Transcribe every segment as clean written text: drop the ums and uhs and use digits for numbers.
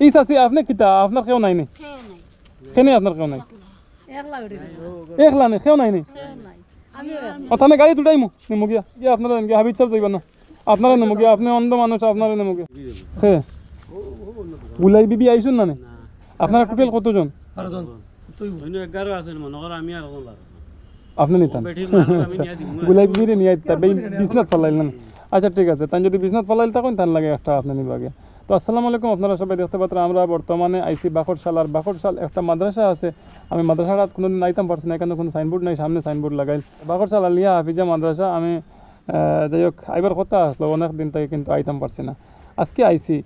ই চাচি আপনি কিতা আপনার কেউ নাই নি কেনে আপনার কেউ নাই একলা নেই কেউ নাই নি ওখানে গাড়ি দুটাইমু নেমু গিয়া গিয়া আপনারা গিয়া হাবিব চাপ যাইবেন না আপনারা নেমু গিয়া আপনি অন্ধ মানুষ আপনারা নেমু গিয়া হ্যাঁ গুলাই বিবি আইসুন না আপনারা টোটাল কতজন 11 আছেন মনে কর আমি আর আপনি নিতেন গুলাই বিবিরে নিয়ে বিজনেস ফলাইল না আচ্ছা ঠিক আছে তাই যদি বিজনেস ফলাইল তখন তার লাগে একটা আপনি নিবাগে তো আসসালামু আলাইকুম আপনারা সবাই দেখতে পাচ্ছেন আমরা বর্তমানে আইসি বাকরশাল আর বাকরশাল একটা মাদ্রাসা আছে আমি মাদ্রাসাটা কোনোদিন আইতাম পারছি না এখানে কোনো সাইনবোর্ড নাই সামনে সাইনবোর্ড লাগাইল বাকরশাল আলিয়া হাফিজা মাদ্রাসা আমি যাই হোক আইবার কথা আসলো অনেক দিন থেকে কিন্তু আইতাম পারছি না আজকে আইসি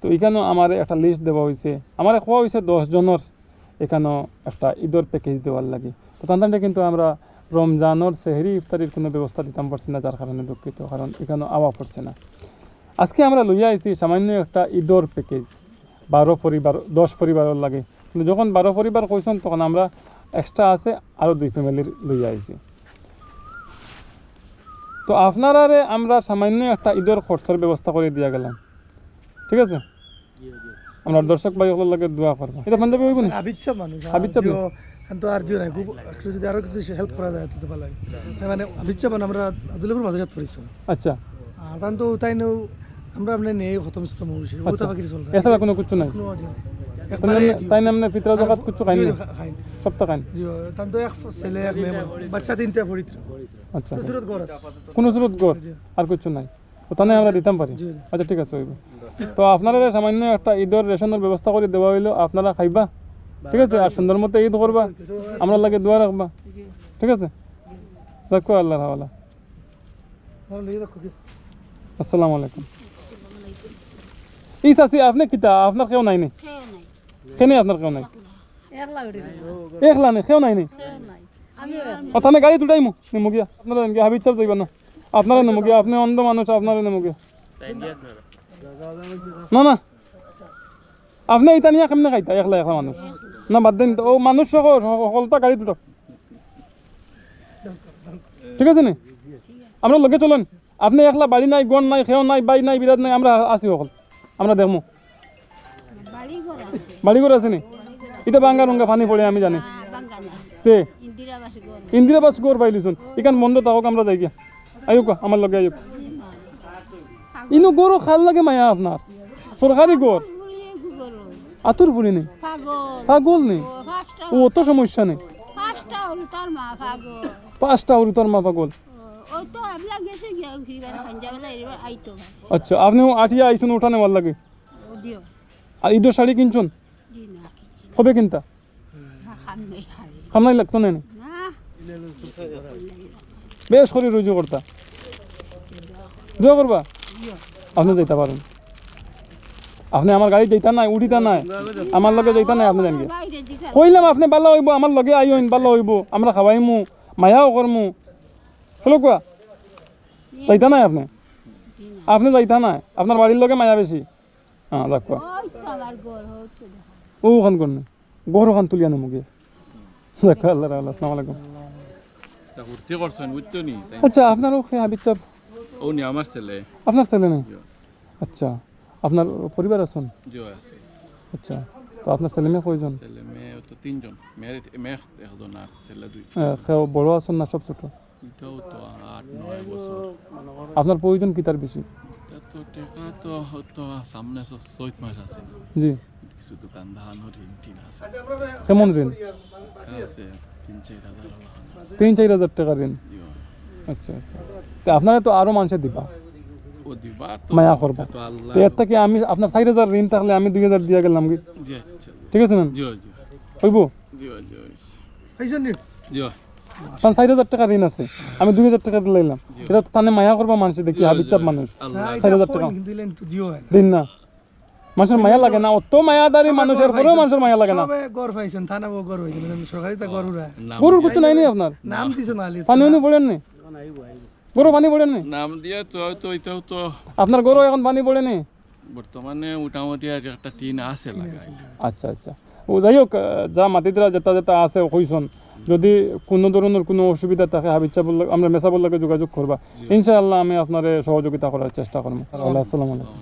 তো এখানেও আমার একটা লিস্ট দেওয়া হয়েছে আমার কোয়া হয়েছে 10 জনের এখানেও একটা ঈদের প্যাকেজ দেওয়ার লাগে তো তান্তানটা কিন্তু আমরা রমজানের সেহরি ইফতারির কোনো ব্যবস্থা দিতাম পারছি না যার কারণে দুঃখিত কারণ এখানেও আওয়া পড়ছে না আজকে আমরা লইয়া আইছি সামান্য একটা ঈদের প্যাকেজ 12 পরিবার 10 পরিবারের লাগে কিন্তু যখন 12 পরিবার কইছেন তখন আমরা এক্সট্রা আছে আরও 2 ফ্যামিলির লইয়া আইছি তো আপনারারে আমরা সামান্য একটা ঈদের খরচের ব্যবস্থা করে দিয়া গেলাম ঠিক আছে আমরা দর্শক ভাইগুলোর লাগে দোয়া করব এটা পাঞ্জাবি হইব না আবিচ্ছা মানুষ আবিচ্ছা তো আর জিও নাই খুব একটু যদি আরো কিছু হেল্প করা যায় তো ভালো হয় মানে আবিচ্ছা মানে আমরা আদুলপুর মাদ্রাসাত পড়িছি আচ্ছা আর তান তো তাই নো আমরা আপনি নেই খতম স্তম হইছে ওটা বাকি চল এছাড়া কোনো কিছু নাই তাই নামনে ফিতরা জাকাত কিছু খাইনি সপ্তাহ খাইনি তান তো এক ছেলে এক মেয়ে বাচ্চা তিনটা পড়িত আচ্ছা সুরত ঘর আছে কোনো সুরত ঘর আর কিছু নাই তো তানে আমরা দিতাম পারি আচ্ছা ঠিক আছে হইব তো আপনারা সামান্য একটা ঈদের রেশনের ব্যবস্থা করে দেওয়া হইলো আপনারা খাইবা ঠিক আছে আর সুন্দর মতো ঈদ করবা আমরা লাগে দোয়া রাখবা ঠিক আছে দেখো আল্লাহর হাওয়ালা আসসালামু আলাইকুম ই চাচি আপনি কিতা আপনার কেউ নাই নি কেনে আপনার কেউ নাই একলা নেই কেউ নাই নি ওখানে গাড়ি দুটাইমু নেমু গিয়া আপনারা গিয়া হাবিব চাপ যাইবেন না আপনারা নেমু গিয়া আপনি অন্ধ মানুষ আপনারা নেমু গিয়া না না আপনি এটা নিয়ে কেমনে খাইতা একলা একলা মানুষ না বাদ দেন ও মানুষ সকলটা গাড়ি দুটো ঠিক আছে নি আমরা লগে চলেন আপনি একলা বাড়ি নাই গন নাই খেও নাই বাই নাই বিরাট নাই আমরা আছি সকল আমরা দেখমু বাড়ি ঘর আছে নি এটা বাঙ্গা রঙ্গা পানি পড়ে আমি জানি তে ইন্দিরাবাস গোর পাইলিছুন এখান বন্ধ থাকক আমরা যাই গিয়া আয়ুক আমার লগে আয়ুক ইনো গরু খাল লাগে মায়া আপনার সরকারি গর আতুর ফুরি নেই পাগল নেই ও অত সমস্যা নেই 5টা হরু তোর মা পাগল আচ্ছা আপনি আটিয়া আইসুন উঠানে ভাল লাগে আর ঈদের শাড়ি কিনছুন কবে কিনতা খামনাই লাগতো না বেশ করে রুজু করতা দোয়া করবা আপনি যাইতে পারেন আপনি আমার গাড়ি যাইতা নাই উঠিতা নাই আমার লগে যাইতা নাই আপনি জানগে কইলাম আপনি ভালো হইব আমার লগে আইন ভালো হইব আমরা খাওয়াইমু মায়াও করমু চলো কোয়া যাইতা নাই আপনি আপনি যাইতা নাই আপনার বাড়ির লগে মায়া বেশি হ্যাঁ দেখো ওখান কোন গরু ওখান তুলিয়া নেমু গিয়ে দেখো আল্লাহ আসসালামু আলাইকুম আচ্ছা আপনারও হাবিব চাপ ও নি আমার ছেলে আপনার ছেলে নেই আচ্ছা আপনার পরিবার আছেন আচ্ছা তো আপনার ছেলে মেয়ে কয়জন ছেলে মেয়ে তো 3 জন মেয়ে একজন আর ছেলে 2 কেউ বড় আছেন না সব ছোট এটাও তো 8-9 বছর আপনার প্রয়োজন কি তার বেশি তো টাকা তো সামনে 6 মাস আছে জি কিছু দোকান ধানের ঋণ আছে কেমন ঋণ আছে 3-4 হাজার টাকা ঋণ আচ্ছা আচ্ছা তো আপনারা তো আরো মানুষের দিবা ও দিবা তো মায়া করবা তো আল্লাহ তো এর থেকে আমি আপনার 4000 ঋণ থাকলে আমি 2000 দিয়া গেলাম কি জি আচ্ছা ঠিক আছে না জি জি হইব জি জি আইছেন নি জি তার 4000 টাকা ঋণ আছে আমি 2000 টাকা দিলাম এটা তো তানে মায়া করবা মানুষ দেখি হাবিব চাপ মানুষ 4000 টাকা দিলেন তো জিও দিন না মানুষের মায়া লাগে না অত মায়াদারি মানুষের পরেও মানুষের মায়া লাগে না সবে গর পাইছেন থানা গর হইছে মানে সরকারি তা গরুরা গরুর কিছু নাই নি আপনার নাম দিছেন আলি পানি উনি পড়েন নি গরু পানি পড়েন নি নাম দিয়া তো এটাও তো আপনার গরু এখন পানি পড়ে নি বর্তমানে মোটামুটি আর একটা টিন আছে লাগাই আচ্ছা আচ্ছা ও যাই হোক যা মাটিদ্রা যেটা যেটা আছে কইসন যদি কোনো ধরনের কোনো অসুবিধা থাকে হাবিব চাপ আমরা মেসাবুল লাগে যোগাযোগ করবা ইনশাআল্লাহ আমি আপনার সহযোগিতা করার চেষ্টা করবো। আসসালামু আলাইকুম।